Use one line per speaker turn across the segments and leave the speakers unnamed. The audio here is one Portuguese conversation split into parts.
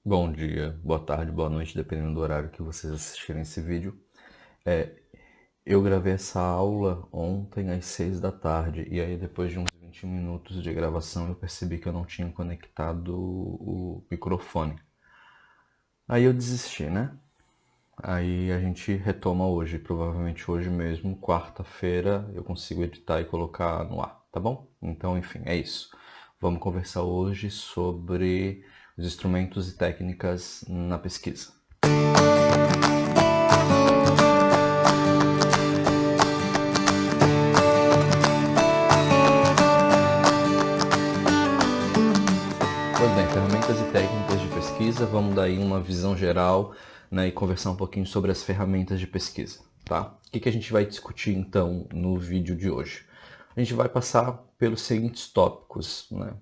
Bom dia, boa tarde, boa noite, dependendo do horário que vocês assistirem esse vídeo. É, eu gravei essa aula ontem às 6 da tarde e aí depois de uns 20 minutos de gravação eu percebi que eu não tinha conectado o microfone. Aí eu desisti, né? Aí a gente retoma hoje, provavelmente hoje mesmo, quarta-feira, eu consigo editar e colocar no ar, tá bom? Então, enfim, é isso. Vamos conversar hoje sobre os instrumentos e técnicas na pesquisa. Pois bem, ferramentas e técnicas de pesquisa, vamos dar aí uma visão geral, né, e conversar um pouquinho sobre as ferramentas de pesquisa, tá? O que a gente vai discutir então no vídeo de hoje? A gente vai passar pelos seguintes tópicos, né?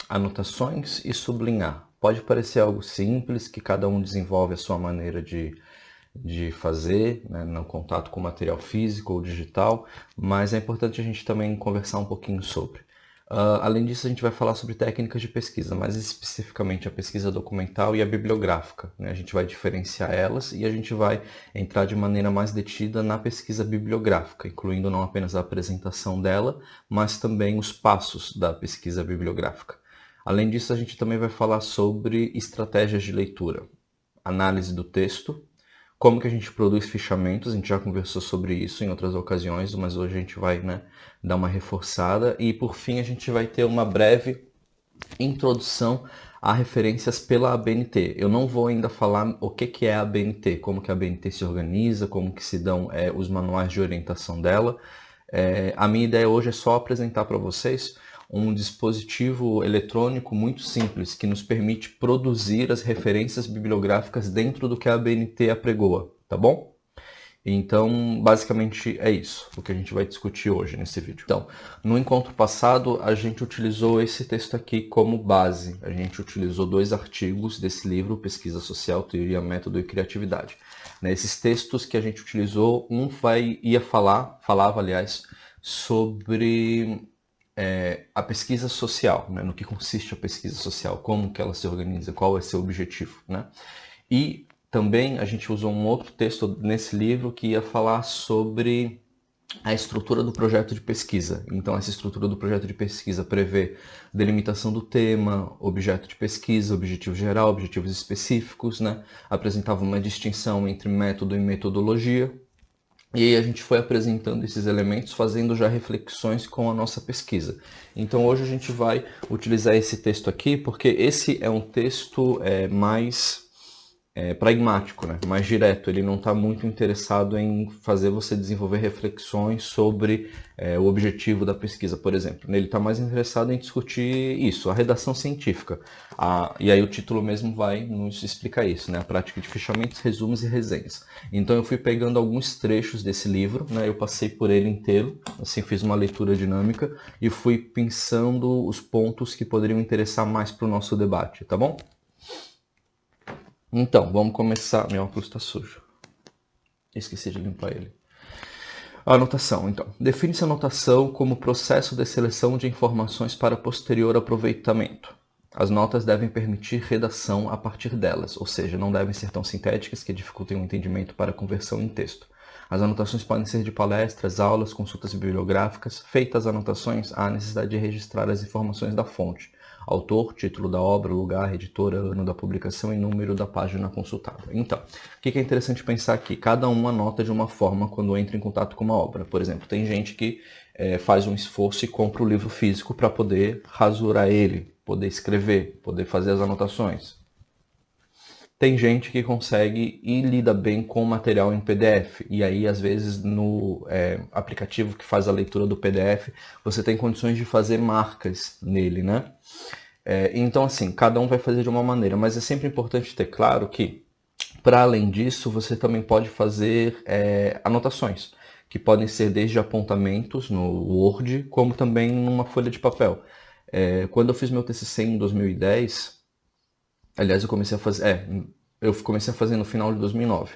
Anotações e sublinhar. Pode parecer algo simples, que cada um desenvolve a sua maneira de fazer, né, no contato com material físico ou digital, mas é importante a gente também conversar um pouquinho sobre. Além disso, a gente vai falar sobre técnicas de pesquisa, mais especificamente a pesquisa documental e a bibliográfica, né? A gente vai diferenciar elas e a gente vai entrar de maneira mais detida na pesquisa bibliográfica, incluindo não apenas a apresentação dela, mas também os passos da pesquisa bibliográfica. Além disso, a gente também vai falar sobre estratégias de leitura, análise do texto, como que a gente produz fichamentos. A gente já conversou sobre isso em outras ocasiões, mas hoje a gente vai, né, dar uma reforçada. E por fim a gente vai ter uma breve introdução a referências pela ABNT. Eu não vou ainda falar o que é a ABNT, como que a ABNT se organiza, como que se dão os manuais de orientação dela. A minha ideia hoje é só apresentar para vocês um dispositivo eletrônico muito simples que nos permite produzir as referências bibliográficas dentro do que a ABNT apregoa, tá bom? Então, basicamente é isso o que a gente vai discutir hoje nesse vídeo. Então, no encontro passado, a gente utilizou esse texto aqui como base. A gente utilizou dois artigos desse livro, Pesquisa Social, Teoria, Método e Criatividade. Nesses textos que a gente utilizou, falava, aliás, sobre a pesquisa social, né? No que consiste a pesquisa social, como que ela se organiza, qual é seu objetivo, né? E também a gente usou um outro texto nesse livro que ia falar sobre a estrutura do projeto de pesquisa. Então, essa estrutura do projeto de pesquisa prevê delimitação do tema, objeto de pesquisa, objetivo geral, objetivos específicos, né? Apresentava uma distinção entre método e metodologia. E aí a gente foi apresentando esses elementos, fazendo já reflexões com a nossa pesquisa. Então hoje a gente vai utilizar esse texto aqui, porque esse é um texto mais pragmático, né? Mais direto. Ele não está muito interessado em fazer você desenvolver reflexões sobre o objetivo da pesquisa, por exemplo. Ele está mais interessado em discutir isso, a redação científica. E aí o título mesmo vai nos explicar isso, né? A prática de fechamentos, resumos e resenhas. Então eu fui pegando alguns trechos desse livro, né? Eu passei por ele inteiro, assim, fiz uma leitura dinâmica e fui pensando os pontos que poderiam interessar mais para o nosso debate, tá bom? Então, vamos começar. Meu óculos está sujo. Esqueci de limpar ele. A anotação, então. Define-se a anotação como processo de seleção de informações para posterior aproveitamento. As notas devem permitir redação a partir delas, ou seja, não devem ser tão sintéticas que dificultem o entendimento para a conversão em texto. As anotações podem ser de palestras, aulas, consultas bibliográficas. Feitas as anotações, há a necessidade de registrar as informações da fonte: autor, título da obra, lugar, editora, ano da publicação e número da página consultada. Então, o que é interessante pensar aqui? Cada um anota de uma forma quando entra em contato com uma obra. Por exemplo, tem gente que faz um esforço e compra o livro físico para poder rasurar ele, poder escrever, poder fazer as anotações. Tem gente que consegue e lida bem com o material em PDF. E aí, às vezes, no aplicativo que faz a leitura do PDF, você tem condições de fazer marcas nele, né? Então, assim, cada um vai fazer de uma maneira. Mas é sempre importante ter claro que, para além disso, você também pode fazer anotações, que podem ser desde apontamentos no Word, como também numa folha de papel. Quando eu fiz meu TCC em 2010, aliás, eu comecei a fazer no final de 2009.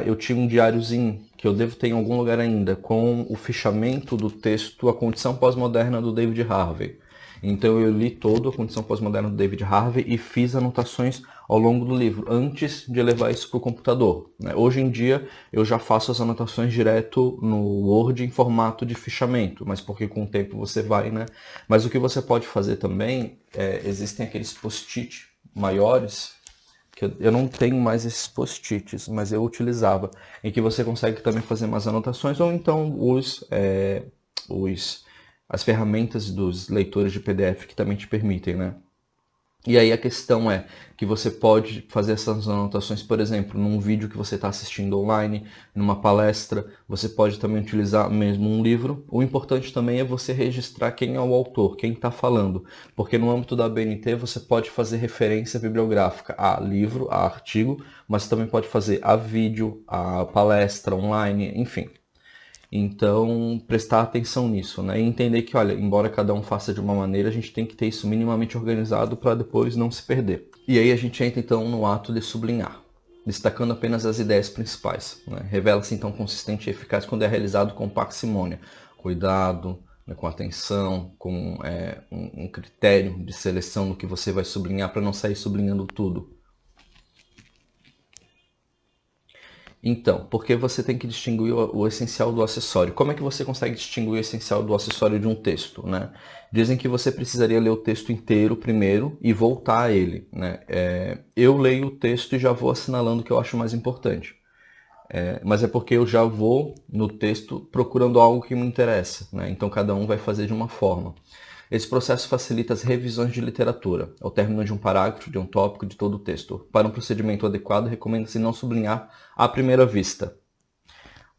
Eu tinha um diáriozinho, que eu devo ter em algum lugar ainda, com o fichamento do texto A Condição Pós-Moderna do David Harvey. Então eu li todo A Condição Pós-Moderna do David Harvey e fiz anotações ao longo do livro, antes de levar isso para o computador, né? Hoje em dia eu já faço as anotações direto no Word em formato de fichamento, mas porque com o tempo você vai, né? Mas o que você pode fazer também, existem aqueles post-it maiores, que eu não tenho mais esses post-its, mas eu utilizava, em que você consegue também fazer umas anotações, ou então as ferramentas dos leitores de PDF que também te permitem, né? E aí a questão é que você pode fazer essas anotações, por exemplo, num vídeo que você está assistindo online, numa palestra, você pode também utilizar mesmo um livro. O importante também é você registrar quem é o autor, quem está falando, porque no âmbito da BNT você pode fazer referência bibliográfica a livro, a artigo, mas também pode fazer a vídeo, a palestra online, enfim. Então, prestar atenção nisso, né? E entender que, olha, embora cada um faça de uma maneira, a gente tem que ter isso minimamente organizado para depois não se perder. E aí a gente entra então no ato de sublinhar, destacando apenas as ideias principais, né? Revela-se então consistente e eficaz quando é realizado com parcimônia, cuidado, né, com atenção, com um critério de seleção do que você vai sublinhar para não sair sublinhando tudo. Então, porque você tem que distinguir o essencial do acessório. Como é que você consegue distinguir o essencial do acessório de um texto, né? Dizem que você precisaria ler o texto inteiro primeiro e voltar a ele, né? Eu leio o texto e já vou assinalando o que eu acho mais importante. Mas é porque eu já vou no texto procurando algo que me interessa, né? Então cada um vai fazer de uma forma. Esse processo facilita as revisões de literatura, ao término de um parágrafo, de um tópico, de todo o texto. Para um procedimento adequado, recomenda-se não sublinhar à primeira vista.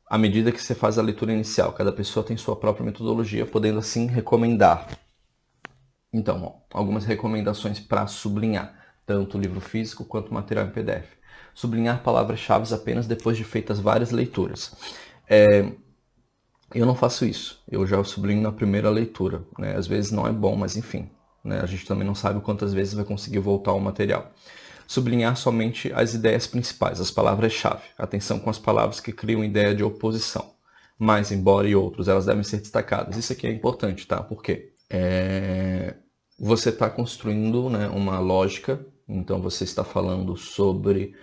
À medida que você faz a leitura inicial, cada pessoa tem sua própria metodologia, podendo assim recomendar. Então, algumas recomendações para sublinhar, tanto o livro físico quanto o material em PDF. Sublinhar palavras-chave apenas depois de feitas várias leituras. Eu não faço isso, eu já sublinho na primeira leitura, né? Às vezes não é bom, mas enfim, né? A gente também não sabe quantas vezes vai conseguir voltar ao material. Sublinhar somente as ideias principais, as palavras-chave. Atenção com as palavras que criam ideia de oposição. Mais, embora e outros, elas devem ser destacadas. Isso aqui é importante, tá? Por quê? Você está construindo, né, uma lógica, então você está falando sobre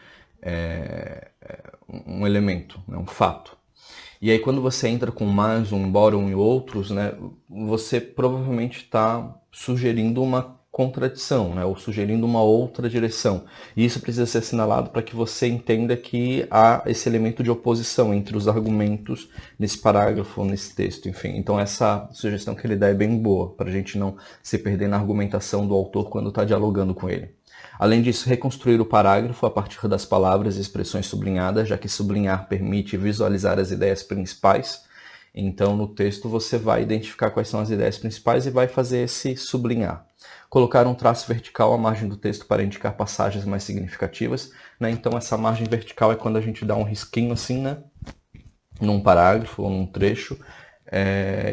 um elemento, né, um fato. E aí quando você entra com mais, um embora e outros, né, você provavelmente está sugerindo uma contradição, né, ou sugerindo uma outra direção. E isso precisa ser assinalado para que você entenda que há esse elemento de oposição entre os argumentos nesse parágrafo, nesse texto, enfim. Então essa sugestão que ele dá é bem boa, para a gente não se perder na argumentação do autor quando está dialogando com ele. Além disso, reconstruir o parágrafo a partir das palavras e expressões sublinhadas, já que sublinhar permite visualizar as ideias principais. Então, no texto, você vai identificar quais são as ideias principais e vai fazer esse sublinhar. Colocar um traço vertical à margem do texto para indicar passagens mais significativas, né? Então, essa margem vertical é quando a gente dá um risquinho assim, né, num parágrafo ou num trecho.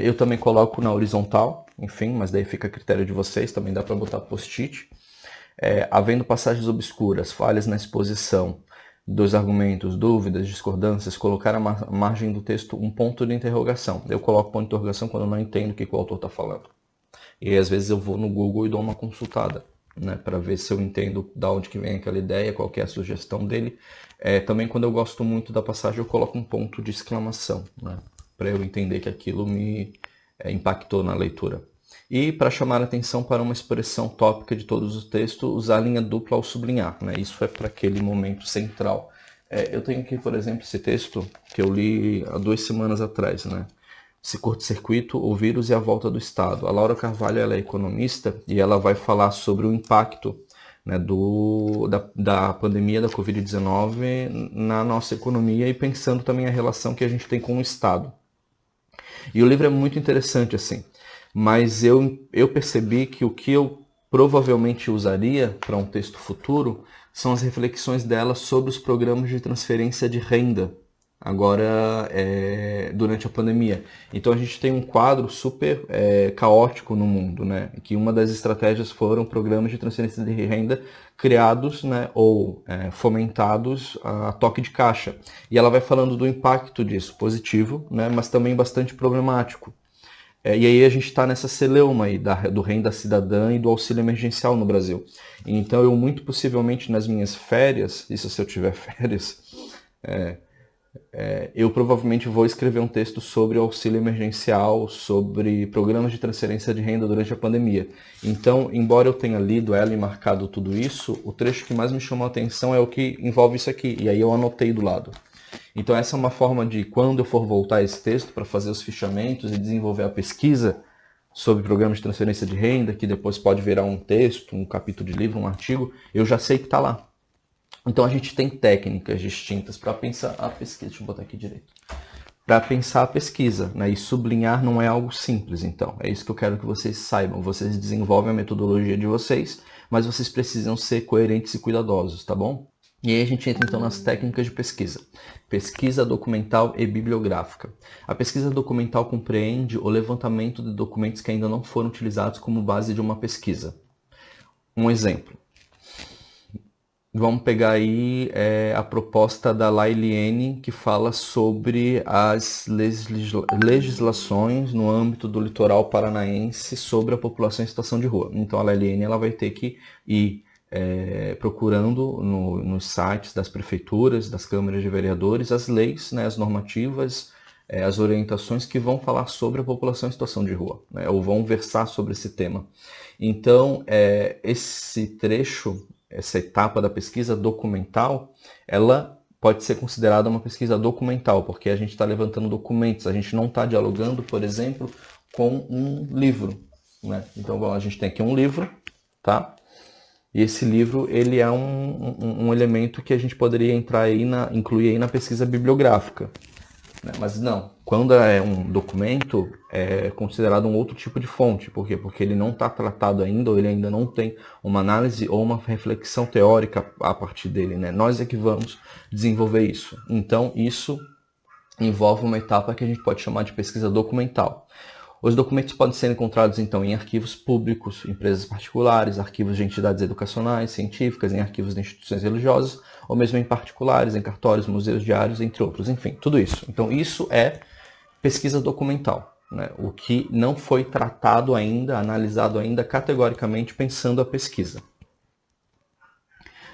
Eu também coloco na horizontal, enfim, mas daí fica a critério de vocês, também dá para botar post-it. Havendo passagens obscuras, falhas na exposição dos argumentos, dúvidas, discordâncias, colocar à margem do texto um ponto de interrogação. Eu coloco ponto de interrogação quando eu não entendo o que o autor está falando. E às vezes eu vou no Google e dou uma consultada, né, para ver se eu entendo de onde que vem aquela ideia, qual que é a sugestão dele. Também quando eu gosto muito da passagem, eu coloco um ponto de exclamação, né, para eu entender que aquilo me impactou na leitura. E para chamar a atenção para uma expressão tópica de todos os textos, usar a linha dupla ao sublinhar, né? Isso é para aquele momento central. Eu tenho aqui, por exemplo, esse texto que eu li há 2 semanas atrás, né? Esse curto-circuito, o vírus e a volta do Estado. A Laura Carvalho, ela é economista e ela vai falar sobre o impacto, né, da pandemia da Covid-19 na nossa economia e pensando também a relação que a gente tem com o Estado. E o livro é muito interessante, assim. Mas eu percebi que o que eu provavelmente usaria para um texto futuro são as reflexões dela sobre os programas de transferência de renda, agora durante a pandemia. Então a gente tem um quadro super caótico no mundo, né? Que uma das estratégias foram programas de transferência de renda criados, né, ou fomentados a toque de caixa. E ela vai falando do impacto disso, positivo, né, mas também bastante problemático. E aí a gente está nessa celeuma aí do renda cidadã e do auxílio emergencial no Brasil. Então eu muito possivelmente nas minhas férias, isso se eu tiver férias, eu provavelmente vou escrever um texto sobre auxílio emergencial, sobre programas de transferência de renda durante a pandemia. Então, embora eu tenha lido ela e marcado tudo isso, o trecho que mais me chamou a atenção é o que envolve isso aqui, e aí eu anotei do lado. Então essa é uma forma de, quando eu for voltar a esse texto para fazer os fichamentos e desenvolver a pesquisa sobre programas de transferência de renda, que depois pode virar um texto, um capítulo de livro, um artigo, eu já sei que está lá. Então a gente tem técnicas distintas para pensar a pesquisa. Deixa eu botar aqui direito. Para pensar a pesquisa, né? E sublinhar não é algo simples, então. É isso que eu quero que vocês saibam. Vocês desenvolvem a metodologia de vocês, mas vocês precisam ser coerentes e cuidadosos, tá bom? E aí a gente entra então nas técnicas de pesquisa. Pesquisa documental e bibliográfica. A pesquisa documental compreende o levantamento de documentos que ainda não foram utilizados como base de uma pesquisa. Um exemplo. Vamos pegar aí a proposta da Lailiene, que fala sobre as legislações no âmbito do litoral paranaense sobre a população em situação de rua. Então a Lailiene ela vai ter que ir procurando nos sites das prefeituras, das câmaras de vereadores, as leis, né, as normativas, as orientações que vão falar sobre a população em situação de rua, né, ou vão versar sobre esse tema. Então, esse trecho, essa etapa da pesquisa documental, ela pode ser considerada uma pesquisa documental, porque a gente está levantando documentos, a gente não está dialogando, por exemplo, com um livro, né? Então, a gente tem aqui um livro, tá? E esse livro, ele é um elemento que a gente poderia incluir aí na pesquisa bibliográfica, né? Mas não, quando é um documento, é considerado um outro tipo de fonte. Por quê? Porque ele não está tratado ainda, ou ele ainda não tem uma análise ou uma reflexão teórica a partir dele, né? Nós é que vamos desenvolver isso. Então, isso envolve uma etapa que a gente pode chamar de pesquisa documental. Os documentos podem ser encontrados, então, em arquivos públicos, empresas particulares, arquivos de entidades educacionais, científicas, em arquivos de instituições religiosas, ou mesmo em particulares, em cartórios, museus, diários, entre outros. Enfim, tudo isso. Então, isso é pesquisa documental, né? O que não foi tratado ainda, analisado ainda categoricamente, pensando a pesquisa.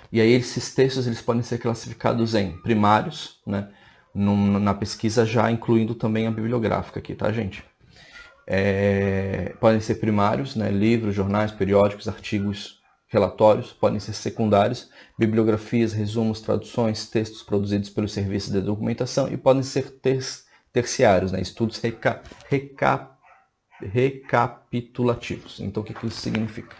E aí, esses textos eles podem ser classificados em primários, né? Na pesquisa já incluindo também a bibliográfica aqui, tá, gente? Podem ser primários, né? Livros, jornais, periódicos, artigos, relatórios. Podem ser secundários, bibliografias, resumos, traduções, textos produzidos pelo serviço de documentação. E podem ser terciários, né? Estudos recapitulativos. Então, o que isso significa?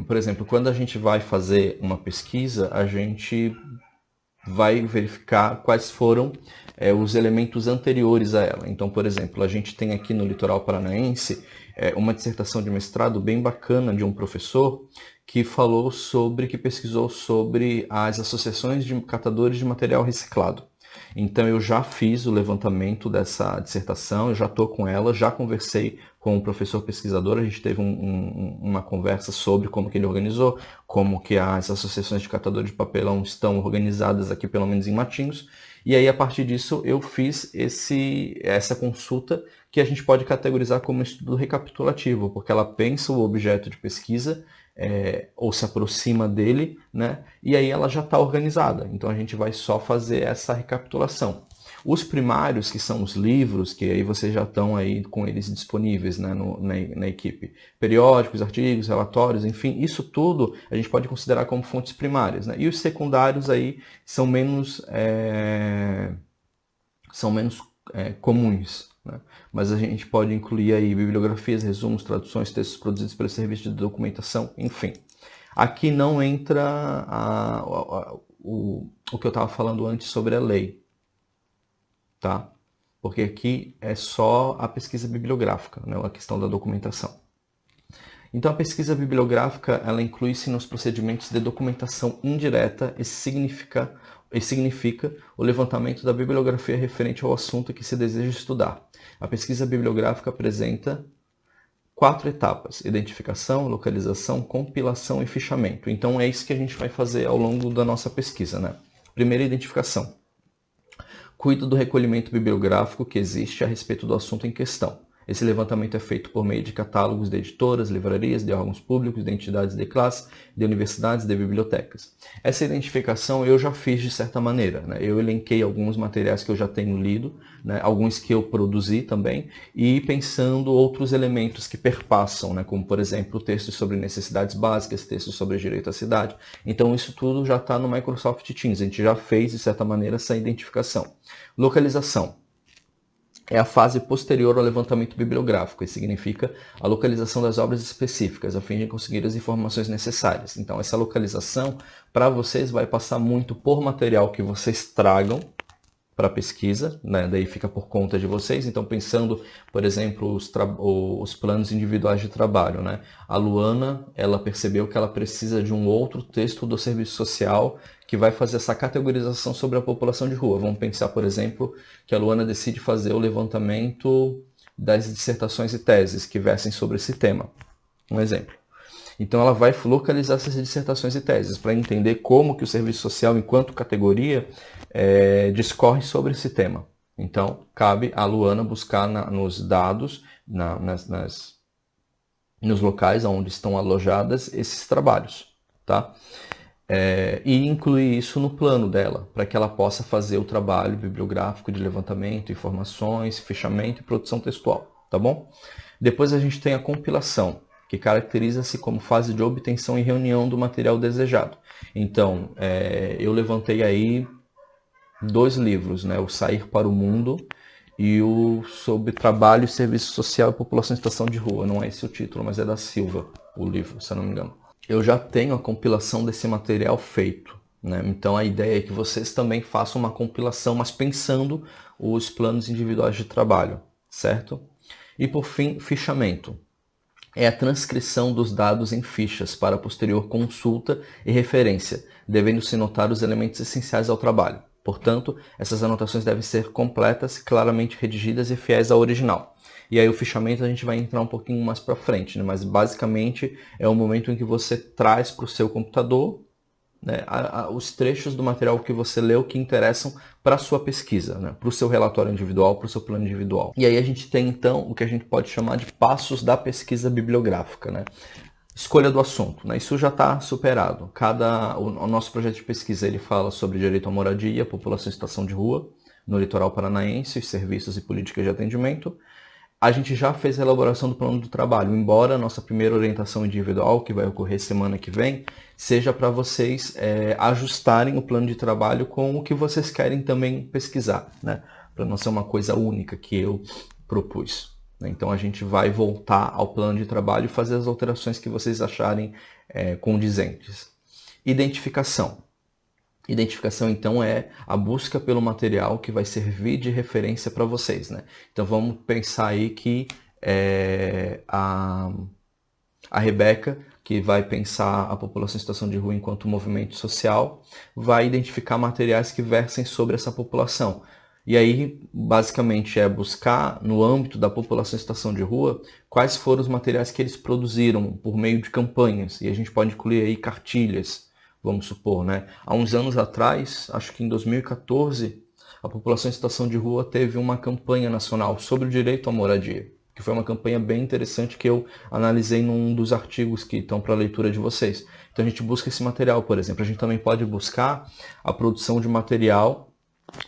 Por exemplo, quando a gente vai fazer uma pesquisa, a gente vai verificar quais foram os elementos anteriores a ela. Então, por exemplo, a gente tem aqui no litoral paranaense uma dissertação de mestrado bem bacana de um professor que pesquisou sobre as associações de catadores de material reciclado. Então eu já fiz o levantamento dessa dissertação, eu já estou com ela, já conversei com o professor pesquisador, a gente teve uma conversa sobre como que ele organizou, como que as associações de catadores de papelão estão organizadas aqui, pelo menos em Matinhos, e aí a partir disso eu fiz essa consulta que a gente pode categorizar como estudo recapitulativo, porque ela pensa o objeto de pesquisa, ou se aproxima dele, né? E aí ela já está organizada. Então a gente vai só fazer essa recapitulação. Os primários, que são os livros, que aí vocês já estão aí com eles disponíveis, né, na equipe. Periódicos, artigos, relatórios, enfim, isso tudo a gente pode considerar como fontes primárias, né? E os secundários aí são menos comuns, né? Mas a gente pode incluir aí bibliografias, resumos, traduções, textos produzidos pelo serviço de documentação, enfim. Aqui não entra o que eu estava falando antes sobre a lei, tá? Porque aqui é só a pesquisa bibliográfica, né? A questão da documentação. Então a pesquisa bibliográfica ela inclui-se nos procedimentos de documentação indireta e significa o levantamento da bibliografia referente ao assunto que se deseja estudar. A pesquisa bibliográfica apresenta 4 etapas: identificação, localização, compilação e fichamento. Então é isso que a gente vai fazer ao longo da nossa pesquisa, né? Primeira, identificação. Cuida do recolhimento bibliográfico que existe a respeito do assunto em questão. Esse levantamento é feito por meio de catálogos de editoras, livrarias, de órgãos públicos, de entidades de classe, de universidades, de bibliotecas. Essa identificação eu já fiz de certa maneira, né? Eu elenquei alguns materiais que eu já tenho lido, né? Alguns que eu produzi também, e pensando outros elementos que perpassam, né? Como por exemplo textos sobre necessidades básicas, textos sobre direito à cidade. Então isso tudo já está no Microsoft Teams, a gente já fez de certa maneira essa identificação. Localização é a fase posterior ao levantamento bibliográfico, e significa a localização das obras específicas, a fim de conseguir as informações necessárias. Então, essa localização, para vocês, vai passar muito por material que vocês tragam para pesquisa, né? Daí fica por conta de vocês. Então, pensando, por exemplo, os planos individuais de trabalho, né? A Luana, ela percebeu que ela precisa de um outro texto do serviço social que vai fazer essa categorização sobre a população de rua. Vamos pensar, por exemplo, que a Luana decide fazer o levantamento das dissertações e teses que versem sobre esse tema. Um exemplo. Então ela vai localizar essas dissertações e teses para entender como que o serviço social, enquanto categoria, discorre sobre esse tema. Então, cabe a Luana buscar nos dados, nos locais onde estão alojadas esses trabalhos, tá? E incluir isso no plano dela, para que ela possa fazer o trabalho bibliográfico de levantamento, informações, fechamento e produção textual, tá bom? Depois a gente tem a compilação, que caracteriza-se como fase de obtenção e reunião do material desejado. Então, eu levantei aí 2 livros, né? O Sair para o Mundo e o sobre Trabalho, Serviço Social e População em Situação de Rua. Não é esse o título, mas é da Silva, o livro, se eu não me engano. Eu já tenho a compilação desse material feito, né? Então a ideia é que vocês também façam uma compilação, mas pensando os planos individuais de trabalho, certo? E por fim, fichamento. É a transcrição dos dados em fichas para posterior consulta e referência, devendo-se notar os elementos essenciais ao trabalho. Portanto, essas anotações devem ser completas, claramente redigidas e fiéis ao original. E aí o fichamento a gente vai entrar um pouquinho mais para frente, né? Mas basicamente é o momento em que você traz para o seu computador, né, os trechos do material que você leu que interessam para a sua pesquisa, né, para o seu relatório individual, para o seu plano individual. E aí a gente tem então o que a gente pode chamar de passos da pesquisa bibliográfica, né? Escolha do assunto, né? Isso já está superado. O nosso projeto de pesquisa ele fala sobre direito à moradia, população em situação de rua, no litoral paranaense, serviços e políticas de atendimento. A gente já fez a elaboração do plano do trabalho, embora a nossa primeira orientação individual, que vai ocorrer semana que vem, seja para vocês ajustarem o plano de trabalho com o que vocês querem também pesquisar, né? Para não ser uma coisa única que eu propus. Então a gente vai voltar ao plano de trabalho e fazer as alterações que vocês acharem condizentes. Identificação. Identificação, então, é a busca pelo material que vai servir de referência para vocês, né? Então vamos pensar aí que a Rebeca, que vai pensar a população em situação de rua enquanto movimento social, vai identificar materiais que versem sobre essa população. E aí, basicamente, é buscar, no âmbito da população em situação de rua, quais foram os materiais que eles produziram por meio de campanhas. E a gente pode incluir aí cartilhas, vamos supor, né? Há uns anos atrás, acho que em 2014, a população em situação de rua teve uma campanha nacional sobre o direito à moradia, que foi uma campanha bem interessante que eu analisei num dos artigos que estão para a leitura de vocês. Então a gente busca esse material, por exemplo. A gente também pode buscar a produção de material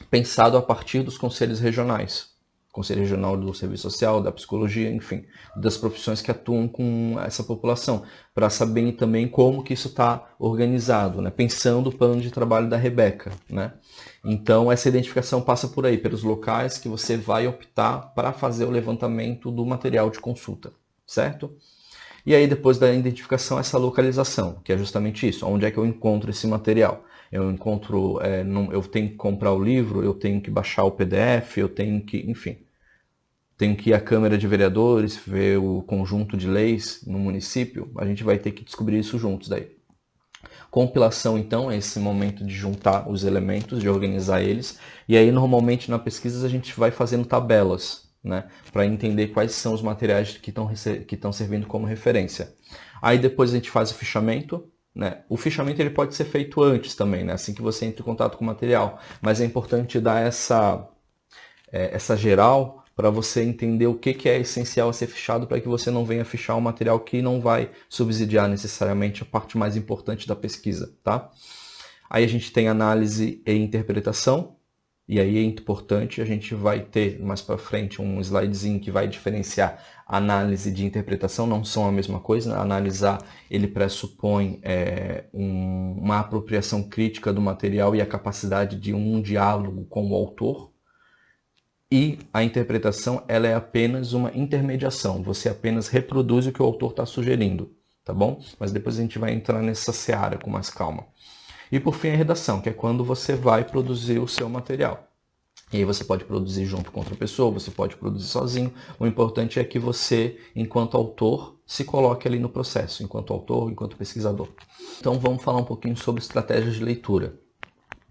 pensado a partir dos conselhos regionais. Conselho Regional do Serviço Social, da Psicologia, enfim, das profissões que atuam com essa população, para saber também como que isso está organizado, né? Pensando o plano de trabalho da Rebeca, né? Então, essa identificação passa por aí, pelos locais que você vai optar para fazer o levantamento do material de consulta, certo? E aí, depois da identificação, essa localização, que é justamente isso, onde é que eu encontro esse material? Eu encontro, eu tenho que comprar o livro, eu tenho que baixar o PDF, eu tenho que, enfim, tenho que ir à Câmara de Vereadores, ver o conjunto de leis no município, a gente vai ter que descobrir isso juntos daí. Compilação, então, é esse momento de juntar os elementos, de organizar eles, e aí normalmente na pesquisa a gente vai fazendo tabelas, né, para entender quais são os materiais que estão servindo como referência. Aí depois a gente faz o fichamento, né? O fichamento ele pode ser feito antes também, né? Assim que você entra em contato com o material, mas é importante dar essa geral para você entender o que é essencial a ser fichado para que você não venha fichar um material que não vai subsidiar necessariamente a parte mais importante da pesquisa, tá? Aí a gente tem análise e interpretação, e aí é importante, a gente vai ter mais para frente um slidezinho que vai diferenciar análise de interpretação, não são a mesma coisa, né? Analisar, ele pressupõe uma apropriação crítica do material e a capacidade de um diálogo com o autor, e a interpretação, ela é apenas uma intermediação, você apenas reproduz o que o autor está sugerindo, tá bom? Mas depois a gente vai entrar nessa seara com mais calma. E por fim a redação, que é quando você vai produzir o seu material. E aí você pode produzir junto com outra pessoa, você pode produzir sozinho. O importante é que você, enquanto autor, se coloque ali no processo, enquanto autor, enquanto pesquisador. Então vamos falar um pouquinho sobre estratégias de leitura,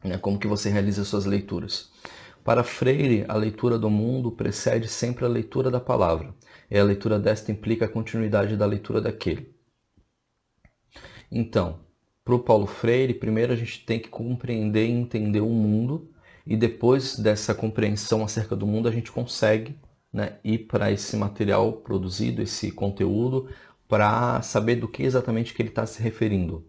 né? Como que você realiza suas leituras. Para Freire, a leitura do mundo precede sempre a leitura da palavra. E a leitura desta implica a continuidade da leitura daquele. Então, para o Paulo Freire, primeiro a gente tem que compreender e entender o mundo, e depois dessa compreensão acerca do mundo a gente consegue, né, ir para esse material produzido, esse conteúdo, para saber do que exatamente que ele está se referindo.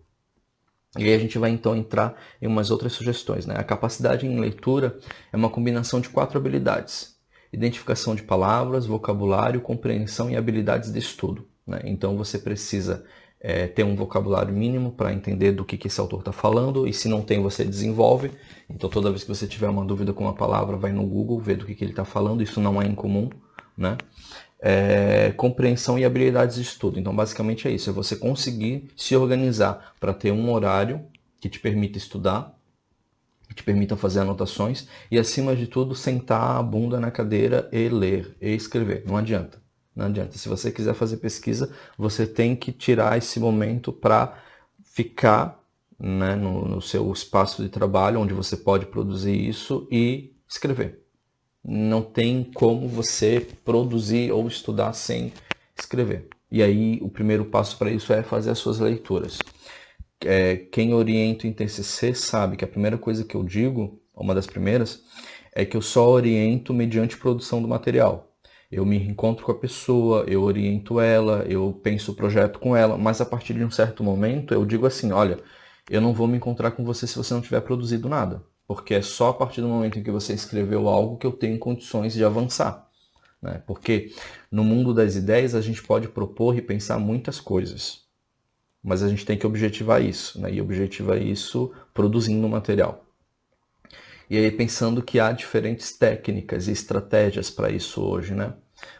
E aí a gente vai então entrar em umas outras sugestões, né? A capacidade em leitura é uma combinação de 4 habilidades: identificação de palavras, vocabulário, compreensão e habilidades de estudo, né? Então você precisa ter um vocabulário mínimo para entender do que esse autor está falando, e se não tem, você desenvolve. Então toda vez que você tiver uma dúvida com uma palavra, vai no Google, vê do que ele está falando, isso não é incomum, né? Compreensão e habilidades de estudo. Então basicamente é isso, é você conseguir se organizar para ter um horário que te permita estudar, que te permita fazer anotações e, acima de tudo, sentar a bunda na cadeira e ler e escrever. Não adianta. Não adianta. Se você quiser fazer pesquisa, você tem que tirar esse momento para ficar, né, no seu espaço de trabalho, onde você pode produzir isso e escrever. Não tem como você produzir ou estudar sem escrever. E aí o primeiro passo para isso é fazer as suas leituras. Quem orienta em TCC sabe que a primeira coisa que eu digo, uma das primeiras, é que eu só oriento mediante produção do material. Eu me encontro com a pessoa, eu oriento ela, eu penso o projeto com ela, mas a partir de um certo momento eu digo assim, olha, eu não vou me encontrar com você se você não tiver produzido nada, porque é só a partir do momento em que você escreveu algo que eu tenho condições de avançar, né? Porque no mundo das ideias a gente pode propor e pensar muitas coisas, mas a gente tem que objetivar isso, né? E objetivar isso produzindo material. E aí pensando que há diferentes técnicas e estratégias para isso hoje, né?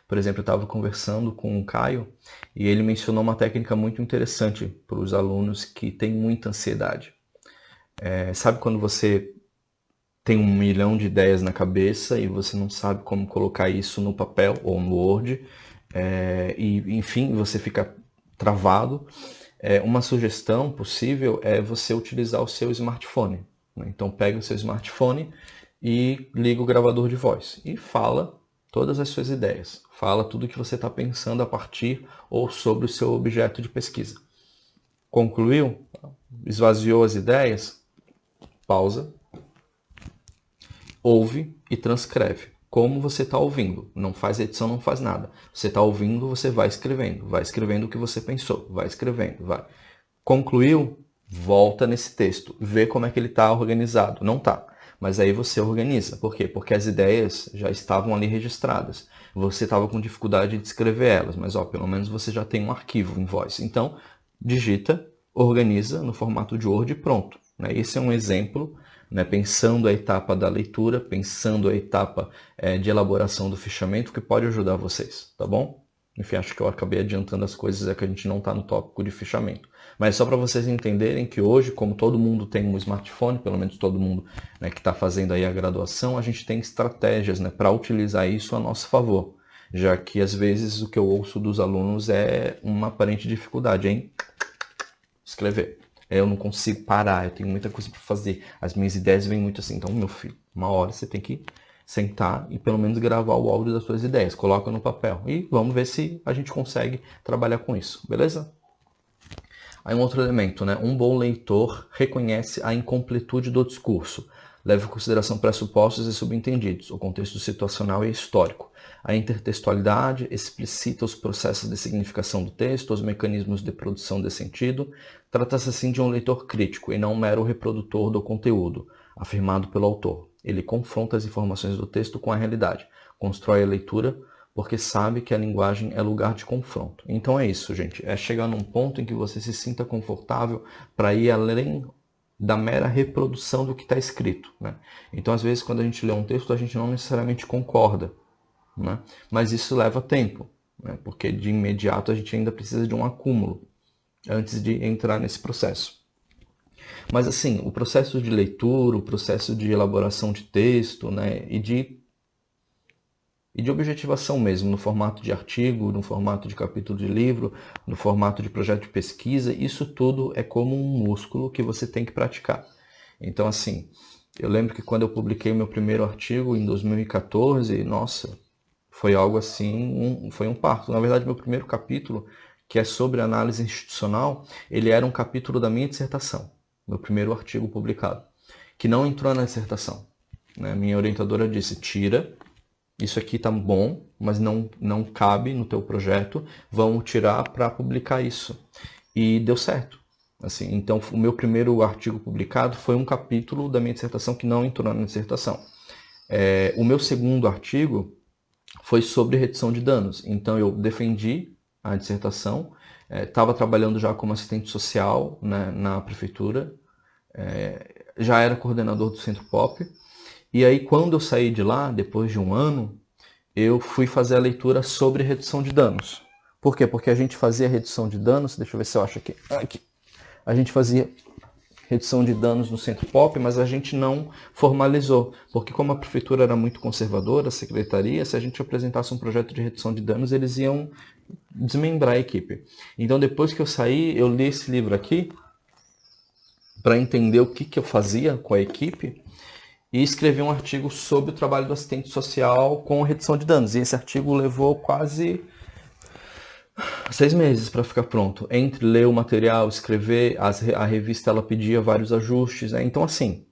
Por exemplo, eu estava conversando com o Caio e ele mencionou uma técnica muito interessante para os alunos que têm muita ansiedade. Sabe quando você tem 1 milhão de ideias na cabeça e você não sabe como colocar isso no papel ou no Word, e enfim, você fica travado? Uma sugestão possível é você utilizar o seu smartphone. Então pega o seu smartphone e liga o gravador de voz e fala todas as suas ideias. Fala tudo o que você está pensando a partir ou sobre o seu objeto de pesquisa. Concluiu? Esvaziou as ideias? Pausa. Ouve e transcreve. Como você está ouvindo. Não faz edição, não faz nada. Você está ouvindo, você vai escrevendo o que você pensou, vai escrevendo, vai. Concluiu? Volta nesse texto, vê como é que ele está organizado. Não está, mas aí você organiza. Por quê? Porque as ideias já estavam ali registradas. Você estava com dificuldade de escrever elas, mas pelo menos você já tem um arquivo em voz. Então, digita, organiza no formato de Word e pronto. Esse é um exemplo, né, pensando a etapa da leitura, pensando a etapa de elaboração do fichamento, que pode ajudar vocês, tá bom? Enfim, acho que eu acabei adiantando as coisas, que a gente não está no tópico de fichamento. Mas só para vocês entenderem que hoje, como todo mundo tem um smartphone, pelo menos todo mundo, né, que está fazendo aí a graduação, a gente tem estratégias, né, para utilizar isso a nosso favor. Já que às vezes o que eu ouço dos alunos é uma aparente dificuldade em escrever. Eu não consigo parar, eu tenho muita coisa para fazer. As minhas ideias vêm muito assim. Então, meu filho, uma hora você tem que sentar e pelo menos gravar o áudio das suas ideias. Coloca no papel e vamos ver se a gente consegue trabalhar com isso, beleza? Aí um outro elemento, né? Um bom leitor reconhece a incompletude do discurso, leva em consideração pressupostos e subentendidos, o contexto situacional e histórico. A intertextualidade explicita os processos de significação do texto, os mecanismos de produção de sentido. Trata-se assim de um leitor crítico e não um mero reprodutor do conteúdo, afirmado pelo autor. Ele confronta as informações do texto com a realidade, constrói a leitura porque sabe que a linguagem é lugar de confronto. Então é isso, gente. É chegar num ponto em que você se sinta confortável para ir além da mera reprodução do que está escrito, né? Então, às vezes, quando a gente lê um texto, a gente não necessariamente concorda, né? Mas isso leva tempo, né? Porque de imediato a gente ainda precisa de um acúmulo antes de entrar nesse processo. Mas assim, o processo de leitura, o processo de elaboração de texto, né? E de objetivação mesmo, no formato de artigo, no formato de capítulo de livro, no formato de projeto de pesquisa, isso tudo é como um músculo que você tem que praticar. Então, assim, eu lembro que quando eu publiquei o meu primeiro artigo em 2014, nossa, foi algo assim, foi um parto. Na verdade, meu primeiro capítulo, que é sobre análise institucional, ele era um capítulo da minha dissertação, meu primeiro artigo publicado, que não entrou na dissertação, né? Minha orientadora disse, tira, isso aqui tá bom, mas não cabe no teu projeto, vamos tirar para publicar isso. E deu certo. Assim, então, o meu primeiro artigo publicado foi um capítulo da minha dissertação que não entrou na dissertação. O meu segundo artigo foi sobre redução de danos. Então, eu defendi a dissertação, estava trabalhando já como assistente social, né, na prefeitura, já era coordenador do Centro Pop. E aí, quando eu saí de lá, depois de um ano, eu fui fazer a leitura sobre redução de danos. Por quê? Porque a gente fazia redução de danos, deixa eu ver se eu acho aqui. A gente fazia redução de danos no Centro Pop, mas a gente não formalizou, porque como a prefeitura era muito conservadora, a secretaria, se a gente apresentasse um projeto de redução de danos, eles iam desmembrar a equipe. Então, depois que eu saí, eu li esse livro aqui, para entender o que eu fazia com a equipe, e escrevi um artigo sobre o trabalho do assistente social com redução de danos. E esse artigo levou quase 6 meses para ficar pronto. Entre ler o material, escrever, a revista ela pedia vários ajustes, né? Então, assim,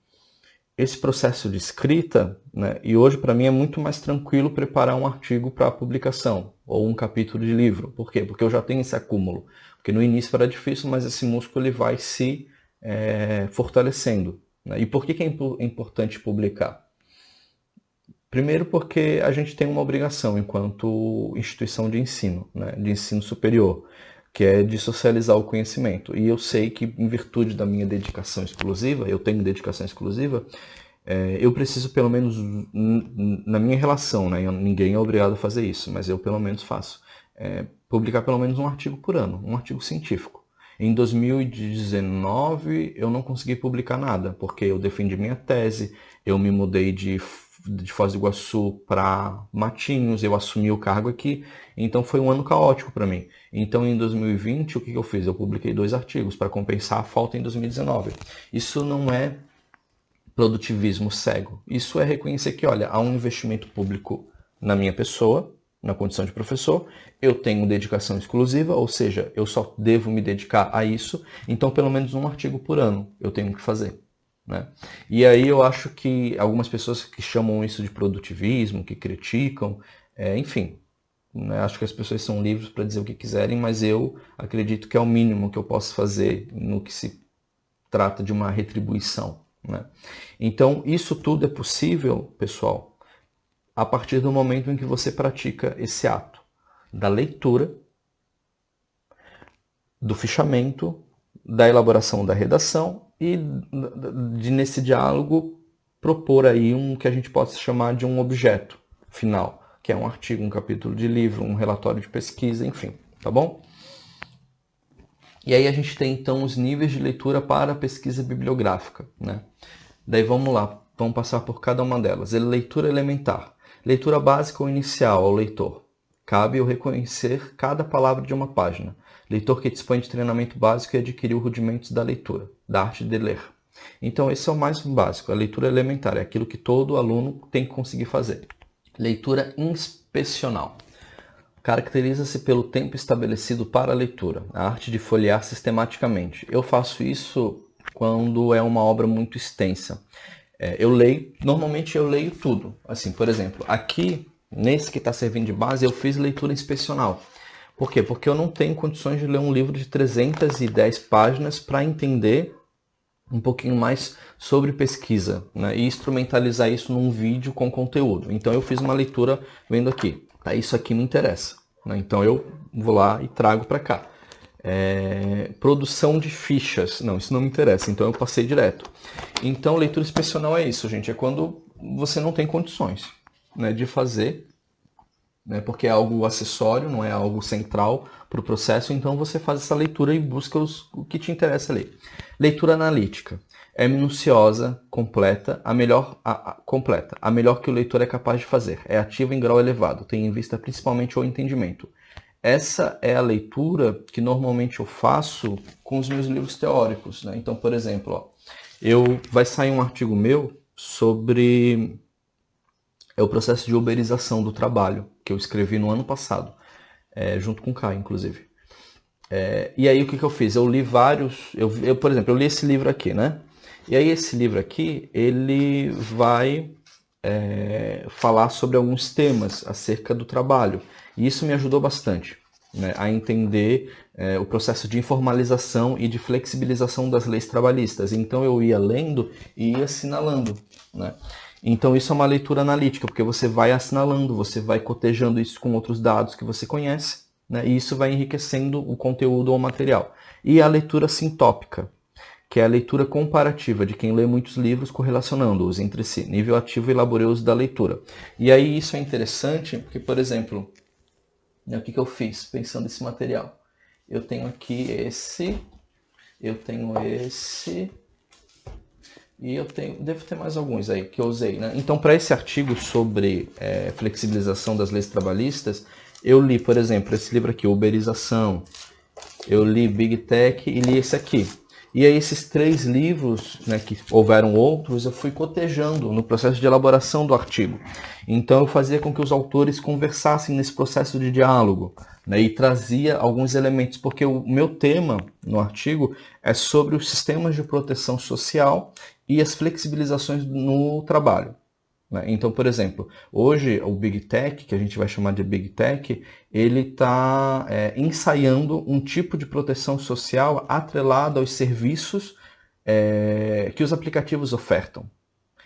esse processo de escrita, né? E hoje para mim é muito mais tranquilo preparar um artigo para publicação ou um capítulo de livro. Por quê? Porque eu já tenho esse acúmulo. Porque no início era difícil, mas esse músculo ele vai se fortalecendo. E por que é importante publicar? Primeiro porque a gente tem uma obrigação enquanto instituição de ensino, né, de ensino superior, que é de socializar o conhecimento. E eu sei que em virtude da minha dedicação exclusiva, eu tenho dedicação exclusiva, eu preciso pelo menos, na minha relação, né, ninguém é obrigado a fazer isso, mas eu pelo menos faço, publicar pelo menos um artigo por ano, um artigo científico. Em 2019 eu não consegui publicar nada, porque eu defendi minha tese, eu me mudei de Foz do Iguaçu para Matinhos, eu assumi o cargo aqui, então foi um ano caótico para mim. Então em 2020 o que eu fiz? Eu publiquei 2 artigos para compensar a falta em 2019. Isso não é produtivismo cego, isso é reconhecer que, olha, há um investimento público na minha pessoa, na condição de professor, eu tenho dedicação exclusiva, ou seja, eu só devo me dedicar a isso, então pelo menos um artigo por ano eu tenho que fazer, né? E aí eu acho que algumas pessoas que chamam isso de produtivismo, que criticam, enfim, né? Acho que as pessoas são livres para dizer o que quiserem, mas eu acredito que é o mínimo que eu posso fazer no que se trata de uma retribuição, né? Então isso tudo é possível, pessoal, a partir do momento em que você pratica esse ato da leitura, do fichamento, da elaboração da redação e de nesse diálogo propor aí um que a gente possa chamar de um objeto final, que é um artigo, um capítulo de livro, um relatório de pesquisa, enfim, tá bom? E aí a gente tem então os níveis de leitura para a pesquisa bibliográfica, né? Daí vamos lá, vamos passar por cada uma delas. Leitura elementar. Leitura básica ou inicial ao leitor. Cabe eu reconhecer cada palavra de uma página. Leitor que dispõe de treinamento básico e adquiriu rudimentos da leitura, da arte de ler. Então esse é o mais básico, a leitura elementar, é aquilo que todo aluno tem que conseguir fazer. Leitura inspecional. Caracteriza-se pelo tempo estabelecido para a leitura, a arte de folhear sistematicamente. Eu faço isso quando é uma obra muito extensa. Normalmente eu leio tudo. Assim, por exemplo, aqui nesse que está servindo de base, eu fiz leitura inspecional. Por quê? Porque eu não tenho condições de ler um livro de 310 páginas para entender um pouquinho mais sobre pesquisa, né? E instrumentalizar isso num vídeo com conteúdo. Então eu fiz uma leitura vendo aqui, tá? Isso aqui me interessa, né? Então eu vou lá e trago para cá. Produção de fichas, não, isso não me interessa, então eu passei direto. Então leitura inspecional é isso, gente, é quando você não tem condições, né, de fazer, né, porque é algo acessório, não é algo central para o processo, então você faz essa leitura e busca o que te interessa ler. Leitura analítica é minuciosa, completa, a melhor que o leitor é capaz de fazer, é ativa em grau elevado, tem em vista principalmente o entendimento. Essa é a leitura que normalmente eu faço com os meus livros teóricos, né? Então, por exemplo, ó, vai sair um artigo meu sobre o processo de uberização do trabalho, que eu escrevi no ano passado, junto com o Caio, inclusive. E aí o que eu fiz? Eu li vários, por exemplo, eu li esse livro aqui, né? E aí esse livro aqui, ele vai falar sobre alguns temas acerca do trabalho. E isso me ajudou bastante, né, a entender o processo de informalização e de flexibilização das leis trabalhistas. Então eu ia lendo e ia assinalando, né? Então isso é uma leitura analítica, porque você vai assinalando, você vai cotejando isso com outros dados que você conhece, né? E isso vai enriquecendo o conteúdo ou o material. E a leitura sintópica, que é a leitura comparativa de quem lê muitos livros correlacionando-os entre si, nível ativo e laborioso da leitura. E aí isso é interessante, porque, por exemplo, o que eu fiz pensando nesse material? Eu tenho aqui esse, eu tenho esse, e devo ter mais alguns aí que eu usei, né? Então, para esse artigo sobre flexibilização das leis trabalhistas, eu li, por exemplo, esse livro aqui, Uberização, eu li Big Tech e li esse aqui. E aí esses 3 livros, né, que houveram outros, eu fui cotejando no processo de elaboração do artigo. Então eu fazia com que os autores conversassem nesse processo de diálogo, né, e trazia alguns elementos, porque o meu tema no artigo é sobre os sistemas de proteção social e as flexibilizações no trabalho. Então, por exemplo, hoje o Big Tech, que a gente vai chamar de Big Tech, ele está ensaiando um tipo de proteção social atrelado aos serviços que os aplicativos ofertam.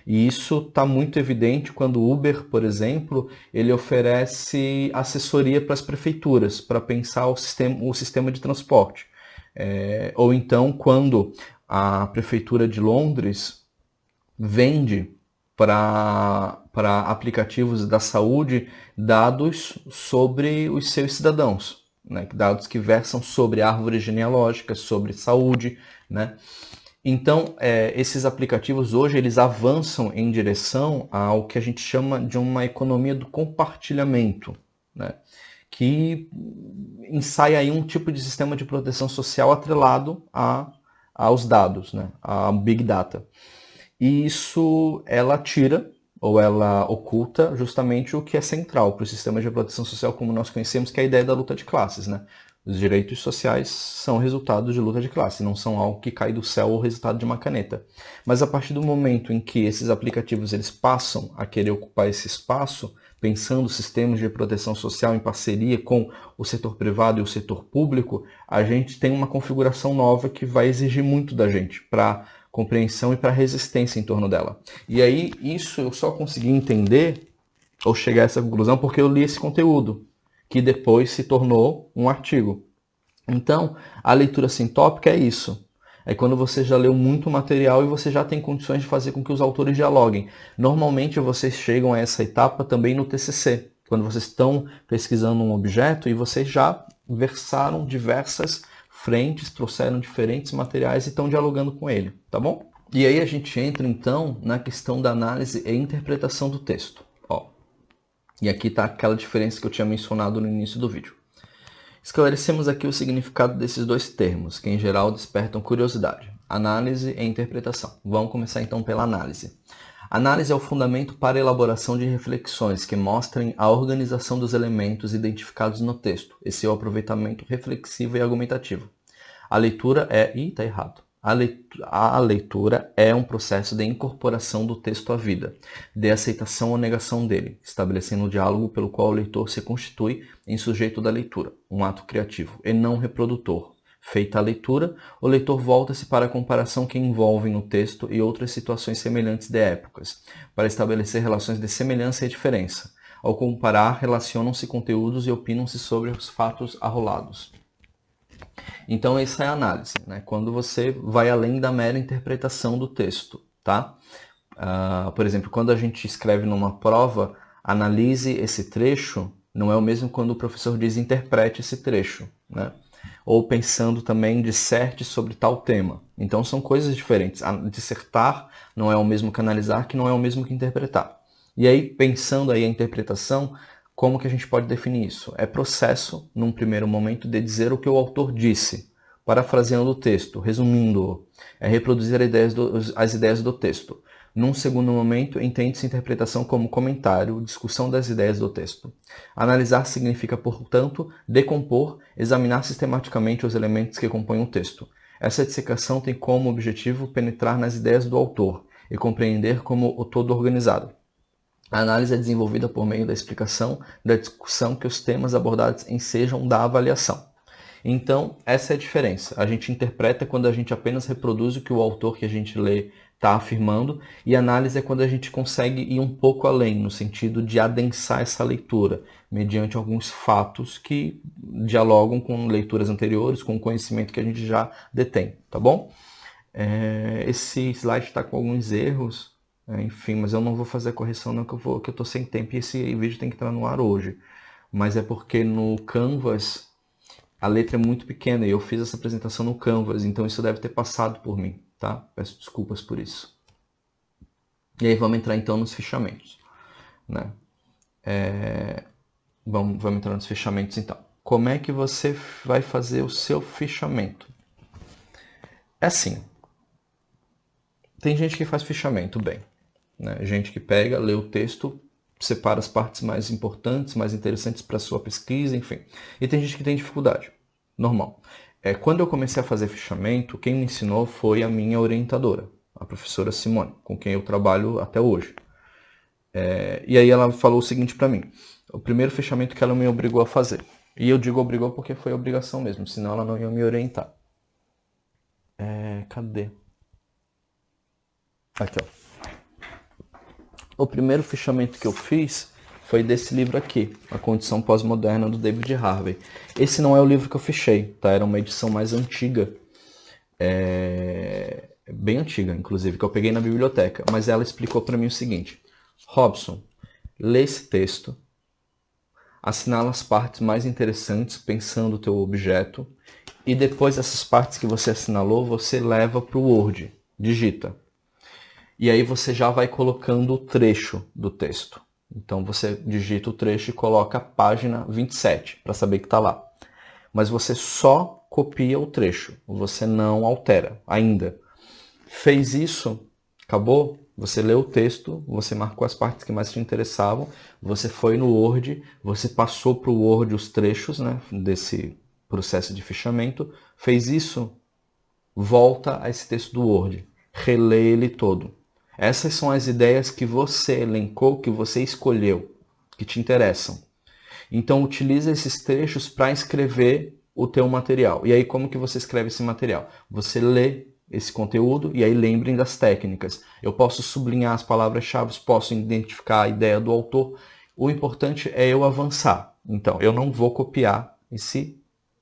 E isso está muito evidente quando o Uber, por exemplo, ele oferece assessoria para as prefeituras, para pensar o sistema de transporte. Ou então quando a Prefeitura de Londres vende para aplicativos da saúde dados sobre os seus cidadãos, né? Dados que versam sobre árvores genealógicas, sobre saúde, né? Então, esses aplicativos hoje eles avançam em direção ao que a gente chama de uma economia do compartilhamento, né? Que ensaia aí um tipo de sistema de proteção social atrelado aos dados, né? A Big Data. E isso ela tira ou ela oculta justamente o que é central para o sistema de proteção social como nós conhecemos, que é a ideia da luta de classes, né? Os direitos sociais são resultado de luta de classe, não são algo que cai do céu ou resultado de uma caneta. Mas a partir do momento em que esses aplicativos eles passam a querer ocupar esse espaço, pensando sistemas de proteção social em parceria com o setor privado e o setor público, a gente tem uma configuração nova que vai exigir muito da gente para compreensão e para resistência em torno dela. E aí isso eu só consegui entender ou chegar a essa conclusão porque eu li esse conteúdo, que depois se tornou um artigo. Então, a leitura sintópica é isso. É quando você já leu muito material e você já tem condições de fazer com que os autores dialoguem. Normalmente vocês chegam a essa etapa também no TCC, quando vocês estão pesquisando um objeto e vocês já versaram diversas frentes, trouxeram diferentes materiais e estão dialogando com ele, tá bom? E aí a gente entra então na questão da análise e interpretação do texto. E aqui está aquela diferença que eu tinha mencionado no início do vídeo. Esclarecemos aqui o significado desses 2 termos, que em geral despertam curiosidade. Análise e interpretação. Vamos começar então pela análise. Análise é o fundamento para a elaboração de reflexões que mostrem a organização dos elementos identificados no texto e seu aproveitamento reflexivo e argumentativo. A leitura é... Ih, tá errado. A leitura é um processo de incorporação do texto à vida, de aceitação ou negação dele, estabelecendo o diálogo pelo qual o leitor se constitui em sujeito da leitura, um ato criativo, e não reprodutor. Feita a leitura, o leitor volta-se para a comparação que envolvem o texto e outras situações semelhantes de épocas, para estabelecer relações de semelhança e diferença. Ao comparar, relacionam-se conteúdos e opinam-se sobre os fatos arrolados. Então, essa é a análise, né? Quando você vai além da mera interpretação do texto, tá? Por exemplo, quando a gente escreve numa prova, analise esse trecho, não é o mesmo quando o professor diz interprete esse trecho, né? Ou pensando também disserte sobre tal tema. Então, são coisas diferentes. Dissertar não é o mesmo que analisar, que não é o mesmo que interpretar. E aí, pensando aí a interpretação, como que a gente pode definir isso? É processo, num primeiro momento, de dizer o que o autor disse, parafraseando o texto, resumindo-o. É reproduzir as ideias do texto. Num segundo momento, entende-se interpretação como comentário, discussão das ideias do texto. Analisar significa, portanto, decompor, examinar sistematicamente os elementos que compõem o texto. Essa dissecação tem como objetivo penetrar nas ideias do autor e compreender como o todo organizado. A análise é desenvolvida por meio da explicação, da discussão que os temas abordados ensejam da avaliação. Então, essa é a diferença. A gente interpreta quando a gente apenas reproduz o que o autor que a gente lê está afirmando, e a análise é quando a gente consegue ir um pouco além, no sentido de adensar essa leitura, mediante alguns fatos que dialogam com leituras anteriores, com o conhecimento que a gente já detém, tá bom? Esse slide está com alguns erros, enfim, mas eu não vou fazer a correção não, que eu estou sem tempo e esse vídeo tem que entrar no ar hoje. Mas é porque no Canvas a letra é muito pequena e eu fiz essa apresentação no Canvas, então isso deve ter passado por mim, tá? Peço desculpas por isso. E aí vamos entrar então nos fichamentos, né? Vamos entrar nos fichamentos então. Como é que você vai fazer o seu fichamento? É assim, tem gente que faz fichamento bem, né? Gente que pega, lê o texto, separa as partes mais importantes, mais interessantes para a sua pesquisa, enfim. E tem gente que tem dificuldade, normal. Quando eu comecei a fazer fichamento, quem me ensinou foi a minha orientadora, a professora Simone, com quem eu trabalho até hoje. E aí ela falou o seguinte para mim, o primeiro fichamento que ela me obrigou a fazer. E eu digo obrigou porque foi obrigação mesmo, senão ela não ia me orientar. Cadê? Aqui, ó. O primeiro fichamento que eu fiz foi desse livro aqui, A Condição Pós-Moderna, do David Harvey. Esse não é o livro que eu fichei, tá? Era uma edição mais antiga, bem antiga, inclusive, que eu peguei na biblioteca. Mas ela explicou para mim o seguinte: Robson, lê esse texto, assinala as partes mais interessantes pensando o teu objeto, e depois dessas partes que você assinalou, você leva para o Word, digita. E aí você já vai colocando o trecho do texto. Então você digita o trecho e coloca a página 27 para saber que está lá. Mas você só copia o trecho, você não altera ainda. Fez isso, acabou? Você leu o texto, você marcou as partes que mais te interessavam, você foi no Word, você passou para o Word os trechos, né, desse processo de fichamento. Fez isso, volta a esse texto do Word, relê ele todo. Essas são as ideias que você elencou, que você escolheu, que te interessam. Então, utiliza esses trechos para escrever o teu material. E aí, como que você escreve esse material? Você lê esse conteúdo e aí lembrem das técnicas. Eu posso sublinhar as palavras-chave, posso identificar a ideia do autor. O importante é eu avançar. Então, eu não vou copiar esse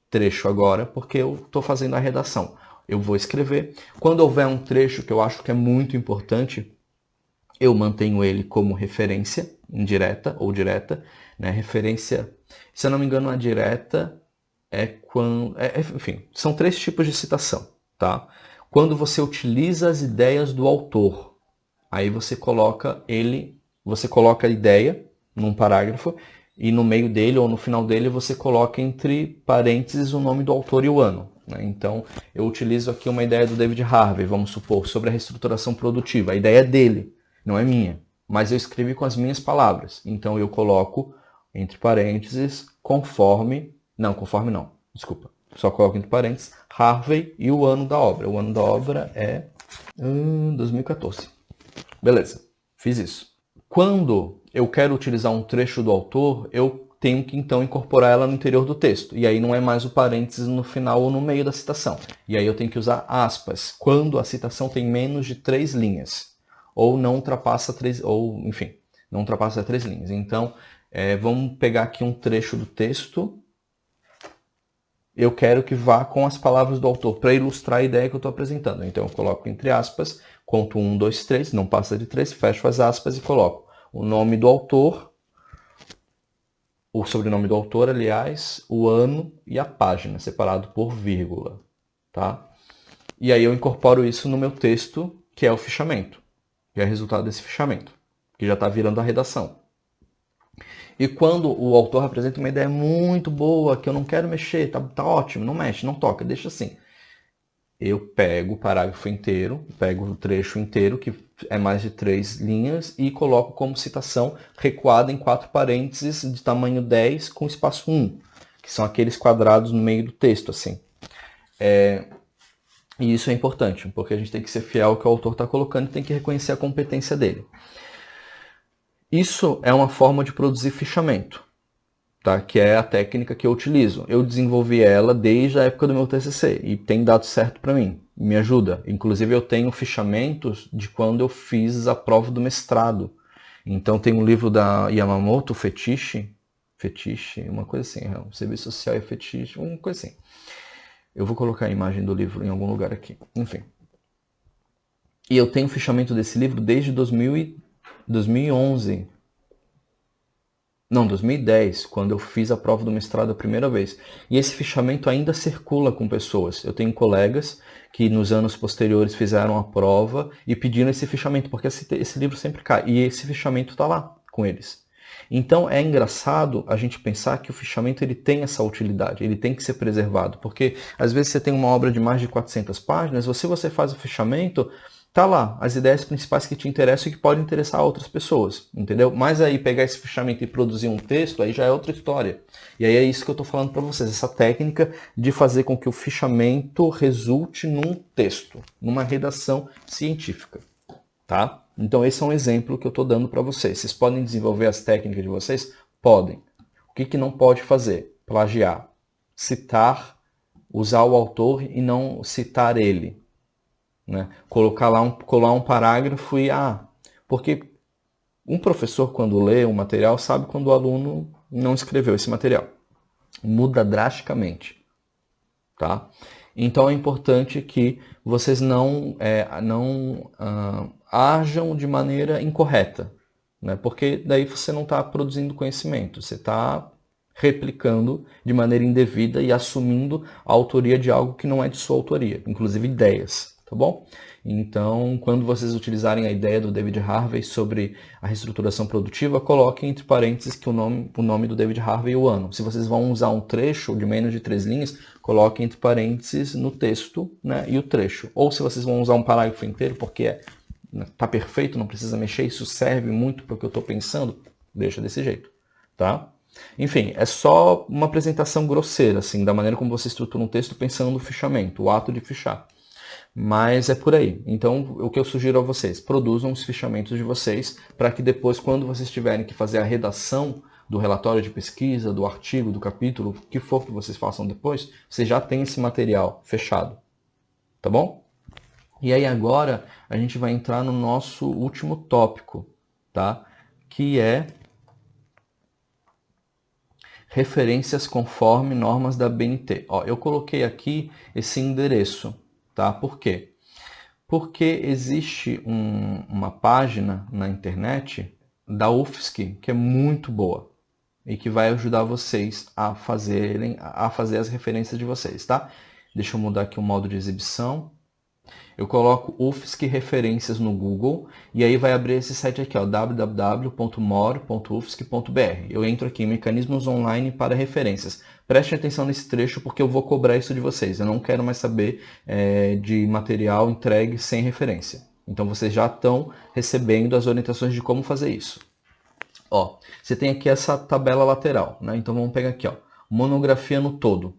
trecho agora, porque eu estou fazendo a redação. Eu vou escrever. Quando houver um trecho que eu acho que é muito importante, eu mantenho ele como referência, indireta ou direta, né? Referência, se eu não me engano, a direta é quando... enfim, são 3 tipos de citação, tá? Quando você utiliza as ideias do autor, aí você coloca a ideia num parágrafo, e no meio dele ou no final dele você coloca entre parênteses o nome do autor e o ano. Então, eu utilizo aqui uma ideia do David Harvey, vamos supor, sobre a reestruturação produtiva. A ideia é dele, não é minha, mas eu escrevi com as minhas palavras. Então, eu coloco entre parênteses conforme não, desculpa. só coloco entre parênteses, Harvey e o ano da obra. O ano da obra é 2014. Beleza, fiz isso. Quando eu quero utilizar um trecho do autor, eu tenho que então incorporar ela no interior do texto. E aí não é mais o parênteses no final ou no meio da citação. E aí eu tenho que usar aspas, quando a citação tem menos de 3 linhas. Ou não ultrapassa 3, ou enfim, não ultrapassa 3 linhas. Então, vamos pegar aqui um trecho do texto. Eu quero que vá com as palavras do autor, para ilustrar a ideia que eu estou apresentando. Então eu coloco entre aspas, conto 1, 2, 3, não passa de 3, fecho as aspas e coloco o nome do autor, o sobrenome do autor, aliás, o ano e a página, separado por vírgula. Tá? E aí eu incorporo isso no meu texto, que é o fichamento, que é o resultado desse fichamento, que já está virando a redação. E quando o autor apresenta uma ideia muito boa, que eu não quero mexer, tá ótimo, não mexe, não toca, deixa assim. Eu pego o parágrafo inteiro, pego o trecho inteiro, que é mais de 3 linhas, e coloco como citação recuada em 4 parênteses de tamanho 10 com espaço 1, que são aqueles quadrados no meio do texto, assim. E isso é importante, porque a gente tem que ser fiel ao que o autor está colocando e tem que reconhecer a competência dele. Isso é uma forma de produzir fichamento, tá? Que é a técnica que eu utilizo. Eu desenvolvi ela desde a época do meu TCC e tem dado certo para mim, me ajuda. Inclusive eu tenho fichamentos de quando eu fiz a prova do mestrado. Então tem um livro da Yamamoto, Fetiche, uma coisa assim, Serviço Social e Fetiche, uma coisa assim. Eu vou colocar a imagem do livro em algum lugar aqui, enfim. E eu tenho fichamento desse livro desde 2011. Não, 2010, quando eu fiz a prova do mestrado a primeira vez. E esse fichamento ainda circula com pessoas. Eu tenho colegas que nos anos posteriores fizeram a prova e pediram esse fichamento, porque esse livro sempre cai. E esse fichamento está lá com eles. Então é engraçado a gente pensar que o fichamento ele tem essa utilidade, ele tem que ser preservado. Porque às vezes você tem uma obra de mais de 400 páginas, se você faz o fichamento, tá lá, as ideias principais que te interessam e que podem interessar a outras pessoas, entendeu? Mas aí pegar esse fichamento e produzir um texto, aí já é outra história. E aí é isso que eu estou falando para vocês, essa técnica de fazer com que o fichamento resulte num texto, numa redação científica, tá? Então esse é um exemplo que eu estou dando para vocês. Vocês podem desenvolver as técnicas de vocês? Podem. O que não pode fazer? Plagiar. Citar, usar o autor e não citar ele. Né? Colar um parágrafo e... porque um professor, quando lê um material, sabe quando o aluno não escreveu esse material. Muda drasticamente. Tá? Então é importante que vocês não ajam de maneira incorreta. Né? Porque daí você não está produzindo conhecimento. Você está replicando de maneira indevida e assumindo a autoria de algo que não é de sua autoria. Inclusive ideias. Tá bom? Então, quando vocês utilizarem a ideia do David Harvey sobre a reestruturação produtiva, coloquem entre parênteses que o nome do David Harvey e o ano. Se vocês vão usar um trecho de menos de 3 linhas, coloquem entre parênteses no texto, né, e o trecho. Ou se vocês vão usar um parágrafo inteiro, porque tá perfeito, não precisa mexer, isso serve muito para o que eu estou pensando, deixa desse jeito. Tá? Enfim, é só uma apresentação grosseira, assim, da maneira como você estrutura um texto pensando no fichamento, o ato de fichar. Mas é por aí. Então, o que eu sugiro a vocês, produzam os fichamentos de vocês para que depois, quando vocês tiverem que fazer a redação do relatório de pesquisa, do artigo, do capítulo, o que for que vocês façam depois, vocês já têm esse material fechado. Tá bom? E aí agora a gente vai entrar no nosso último tópico, tá? Que é referências conforme normas da BNT. Ó, eu coloquei aqui esse endereço. Tá? Por quê? Porque existe uma página na internet da UFSC que é muito boa e que vai ajudar vocês a fazer as referências de vocês, tá? Deixa eu mudar aqui o modo de exibição. Eu coloco UFSC referências no Google e aí vai abrir esse site aqui, www.more.ufsc.br. Eu entro aqui em mecanismos online para referências. Preste atenção nesse trecho porque eu vou cobrar isso de vocês. Eu não quero mais saber de material entregue sem referência. Então vocês já estão recebendo as orientações de como fazer isso. Ó, você tem aqui essa tabela lateral, né? Então vamos pegar aqui, ó, monografia no todo.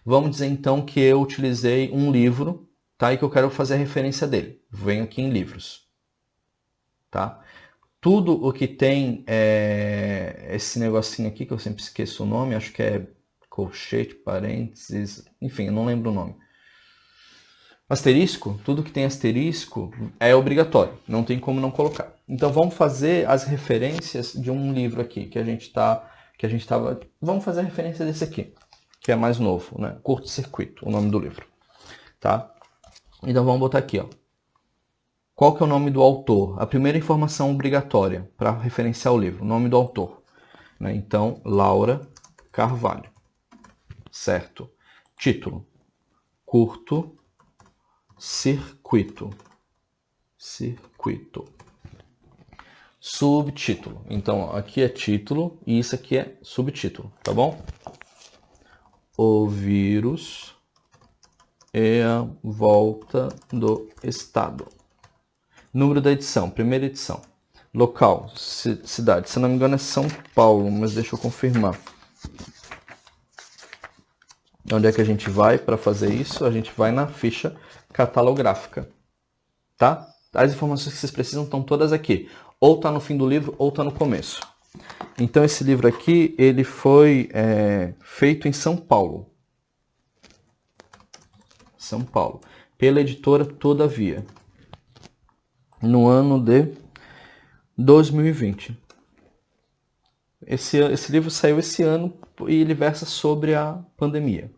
Vamos dizer então que eu utilizei um livro, tá? E que eu quero fazer a referência dele. Venho aqui em livros, tá? Tudo o que tem esse negocinho aqui, que eu sempre esqueço o nome, acho que é colchete, parênteses, enfim, eu não lembro o nome. Asterisco, tudo que tem asterisco é obrigatório, não tem como não colocar. Então vamos fazer as referências de um livro aqui que a gente estava, vamos fazer a referência desse aqui, que é mais novo, né? Curto Circuito, o nome do livro, tá? Então vamos botar aqui, ó. Qual que é o nome do autor? A primeira informação obrigatória para referenciar o livro, o nome do autor, né? Então, Laura Carvalho, certo? Título: Curto Circuito. Circuito. Subtítulo. Então, aqui é título e isso aqui é subtítulo, tá bom? O vírus e a volta do Estado. Número da edição, primeira edição. Local, cidade. Se não me engano é São Paulo, mas deixa eu confirmar. Onde é que a gente vai para fazer isso? A gente vai na ficha catalográfica, tá? As informações que vocês precisam estão todas aqui. Ou está no fim do livro, ou está no começo. Então esse livro aqui, ele foi feito em São Paulo. São Paulo. Pela editora Todavia. No ano de 2020. Esse livro saiu esse ano e ele versa sobre a pandemia.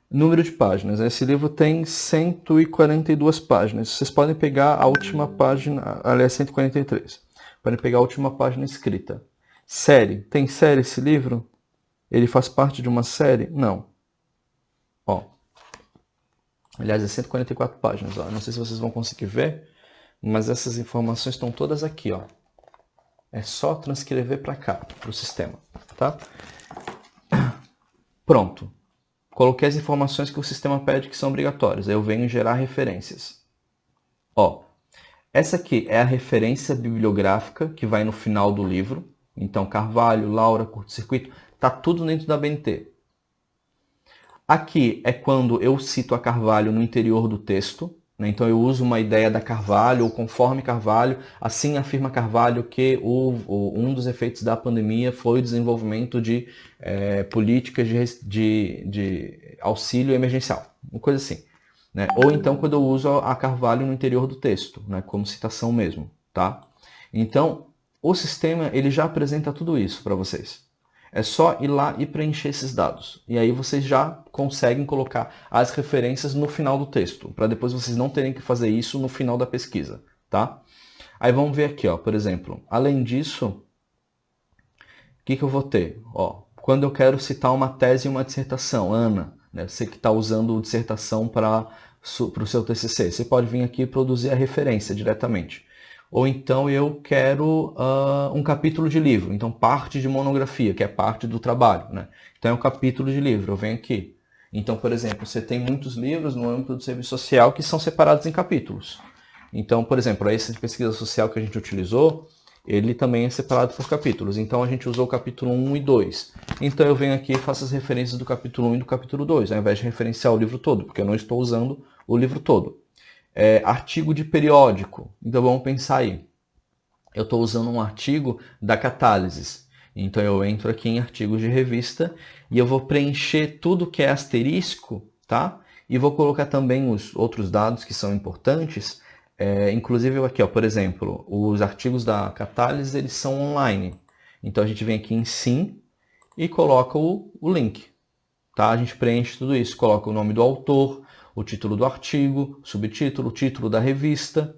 Número de páginas. Esse livro tem 142 páginas. Vocês podem pegar a última página, aliás, 143. Podem pegar a última página escrita. Série. Tem série esse livro? Ele faz parte de uma série? Não. Ó. Aliás, é 144 páginas. Ó. Não sei se vocês vão conseguir ver, mas essas informações estão todas aqui, ó. É só transcrever para cá, para o sistema, tá? Pronto. Coloquei as informações que o sistema pede que são obrigatórias. Aí eu venho gerar referências. Ó, essa aqui é a referência bibliográfica que vai no final do livro. Então, Carvalho, Laura, Curto-Circuito, tá tudo dentro da BNT. Aqui é quando eu cito a Carvalho no interior do texto. Então eu uso uma ideia da Carvalho, ou conforme Carvalho, assim afirma Carvalho que um dos efeitos da pandemia foi o desenvolvimento de políticas de auxílio emergencial, uma coisa assim. Né? Ou então quando eu uso a Carvalho no interior do texto, né? Como citação mesmo. Tá? Então o sistema ele já apresenta tudo isso para vocês. É só ir lá e preencher esses dados. E aí vocês já conseguem colocar as referências no final do texto, para depois vocês não terem que fazer isso no final da pesquisa, tá? Aí vamos ver aqui, ó, por exemplo, além disso, o que eu vou ter? Ó, quando eu quero citar uma tese e uma dissertação, Ana, né, você que está usando dissertação para o seu TCC, você pode vir aqui e produzir a referência diretamente. Ou então eu quero um capítulo de livro, então parte de monografia, que é parte do trabalho, né? Então é um capítulo de livro, eu venho aqui. Então, por exemplo, você tem muitos livros no âmbito do serviço social que são separados em capítulos. Então, por exemplo, esse de pesquisa social que a gente utilizou, ele também é separado por capítulos. Então a gente usou o capítulo 1 e 2. Então eu venho aqui e faço as referências do capítulo 1 e do capítulo 2, ao invés de referenciar o livro todo, porque eu não estou usando o livro todo. Artigo de periódico. Então vamos pensar aí. Eu estou usando um artigo da Catálises. Então eu entro aqui em artigos de revista e eu vou preencher tudo que é asterisco, tá? E vou colocar também os outros dados que são importantes. Inclusive aqui, ó, por exemplo, os artigos da Catálises eles são online. Então a gente vem aqui em Sim e coloca o link. Tá? A gente preenche tudo isso, coloca o nome do autor, o título do artigo, subtítulo, o título da revista,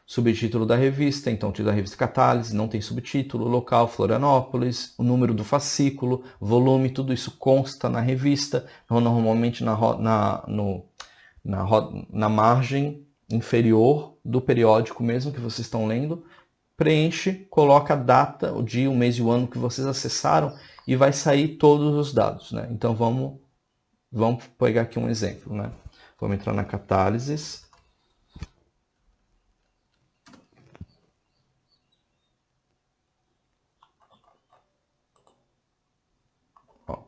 subtítulo da revista, então o título da revista Catálise, não tem subtítulo, local Florianópolis, o número do fascículo, volume, tudo isso consta na revista, normalmente na margem inferior do periódico mesmo que vocês estão lendo, preenche, coloca a data, o dia, o mês e o ano que vocês acessaram e vai sair todos os dados, né? Então vamos pegar aqui um exemplo, né? Vamos entrar na Catálises. Ó.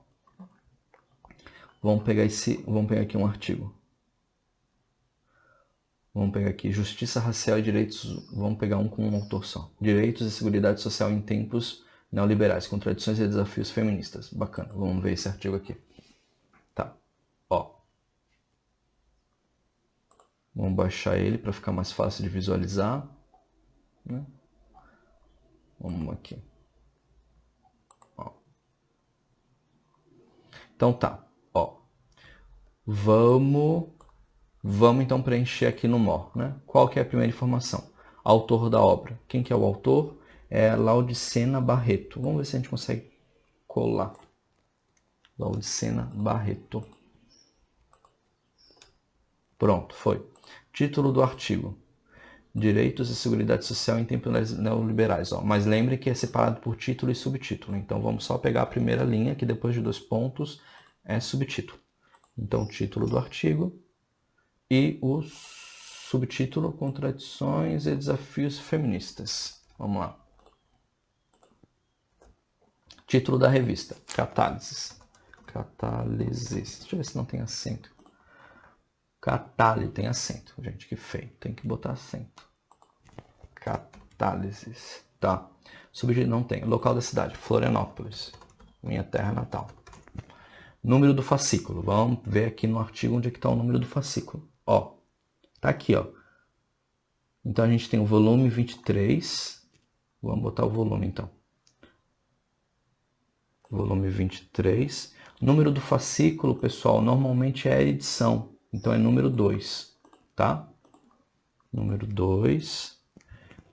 Vamos pegar aqui um artigo. Vamos pegar aqui, Justiça Racial e Direitos, vamos pegar um com um autor só. Direitos e Seguridade Social em Tempos Neoliberais, Contradições e Desafios Feministas. Bacana, vamos ver esse artigo aqui. Tá, ó. Vamos baixar ele para ficar mais fácil de visualizar. Né? Vamos aqui. Ó. Então tá, ó. Vamos então preencher aqui no MOR, né? Qual que é a primeira informação? Autor da obra. Quem que é o autor? É Laudicena Barreto. Vamos ver se a gente consegue colar. Laudicena Barreto. Pronto, foi. Título do artigo. Direitos e Seguridade Social em Tempos Neoliberais. Ó. Mas lembre que é separado por título e subtítulo. Então vamos só pegar a primeira linha, que depois de 2 pontos é subtítulo. Então, título do artigo e o subtítulo Contradições e Desafios Feministas. Vamos lá. Título da revista, Catálises. Catálises. Deixa eu ver se não tem acento. Catálise tem acento, gente, que feio. Tem que botar acento. Catálises. Tá. Subtítulo não tem. Local da cidade, Florianópolis. Minha terra natal. Número do fascículo. Vamos ver aqui no artigo onde é que está o número do fascículo. Ó, tá aqui, ó. Então a gente tem o volume 23. Vamos botar o volume então. Volume 23. Número do fascículo, pessoal, normalmente é a edição. Então é número 2, tá? Número 2.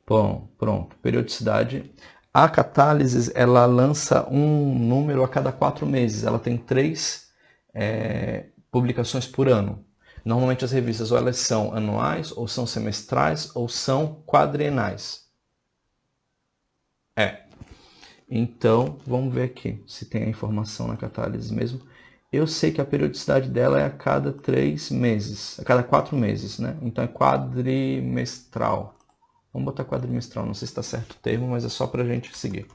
Bom, pronto. Periodicidade. A Catálises, ela lança um número a cada 4 meses. Ela tem 3 publicações por ano. Normalmente as revistas ou elas são anuais, ou são semestrais, ou são quadrienais. Então, vamos ver aqui se tem a informação na Catálises mesmo. Eu sei que a periodicidade dela é a cada 3 meses, a cada 4 meses, né? Então é quadrimestral. Vamos botar quadrimestral, não sei se está certo o termo, mas é só para a gente seguir.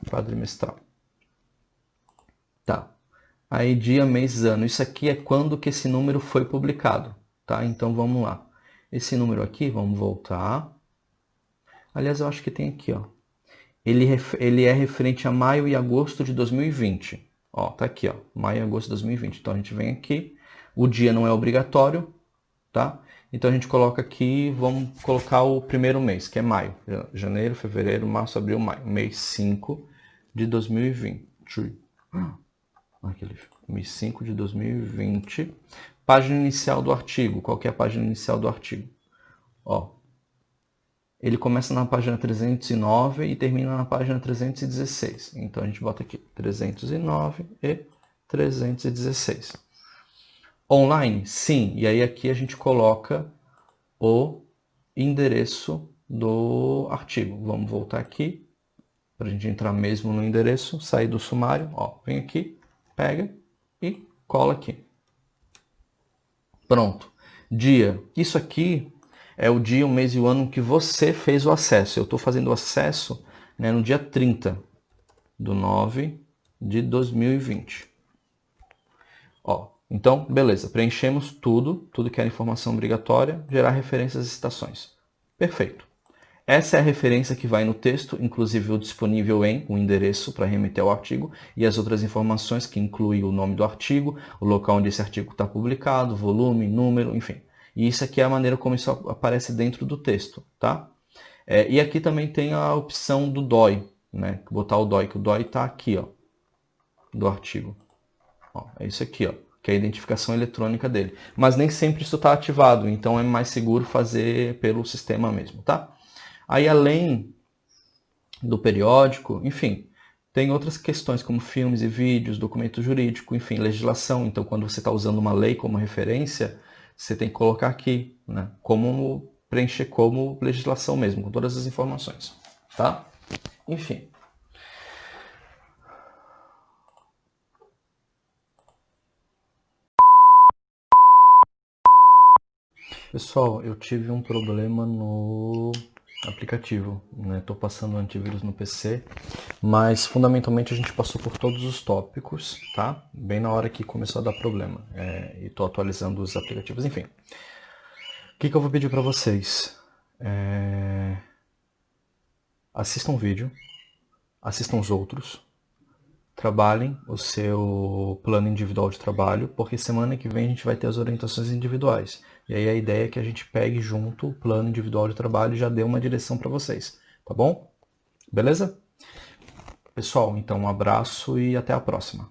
Quadrimestral. Tá. Aí dia, mês, ano. Isso aqui é quando que esse número foi publicado, tá? Então vamos lá. Esse número aqui, vamos voltar. Aliás, eu acho que tem aqui, ó. Ele é referente a maio e agosto de 2020. Ó, tá aqui, ó, maio e agosto de 2020. Então a gente vem aqui, o dia não é obrigatório, tá? Então a gente coloca aqui, vamos colocar o primeiro mês, que é maio. Janeiro, fevereiro, março, abril, maio. Mês 5 de 2020. Olha que livro. Mês 5 de 2020. Página inicial do artigo. Qual que é a página inicial do artigo? Ó, ele começa na página 309 e termina na página 316. Então a gente bota aqui 309 e 316. Online? Sim. E aí aqui a gente coloca o endereço do artigo. Vamos voltar aqui para a gente entrar mesmo no endereço, sair do sumário. Ó, vem aqui, pega e cola aqui. Pronto. Dia. Isso aqui é o dia, o mês e o ano que você fez o acesso. Eu estou fazendo o acesso, né, no dia 30/9 de 2020. Ó, então, beleza. Preenchemos tudo que era informação obrigatória, gerar referências e citações. Perfeito. Essa é a referência que vai no texto, inclusive o disponível em, o endereço para remeter ao artigo, e as outras informações que incluem o nome do artigo, o local onde esse artigo está publicado, volume, número, enfim. E isso aqui é a maneira como isso aparece dentro do texto, tá? E aqui também tem a opção do DOI, né? Botar o DOI, que o DOI está aqui, ó, do artigo. Ó, é isso aqui, ó, que é a identificação eletrônica dele. Mas nem sempre isso está ativado, então é mais seguro fazer pelo sistema mesmo, tá? Aí, além do periódico, enfim, tem outras questões como filmes e vídeos, documento jurídico, enfim, legislação. Então, quando você está usando uma lei como referência, você tem que colocar aqui, né, como preencher como legislação mesmo, com todas as informações, tá? Enfim. Pessoal, eu tive um problema no aplicativo, né? Estou passando o antivírus no PC, mas fundamentalmente a gente passou por todos os tópicos, tá? Bem na hora que começou a dar problema. E estou atualizando os aplicativos, enfim. O que eu vou pedir para vocês? Assistam o vídeo, assistam os outros, trabalhem o seu plano individual de trabalho, porque semana que vem a gente vai ter as orientações individuais. E aí a ideia é que a gente pegue junto o plano individual de trabalho e já dê uma direção para vocês, tá bom? Beleza? Pessoal, então um abraço e até a próxima.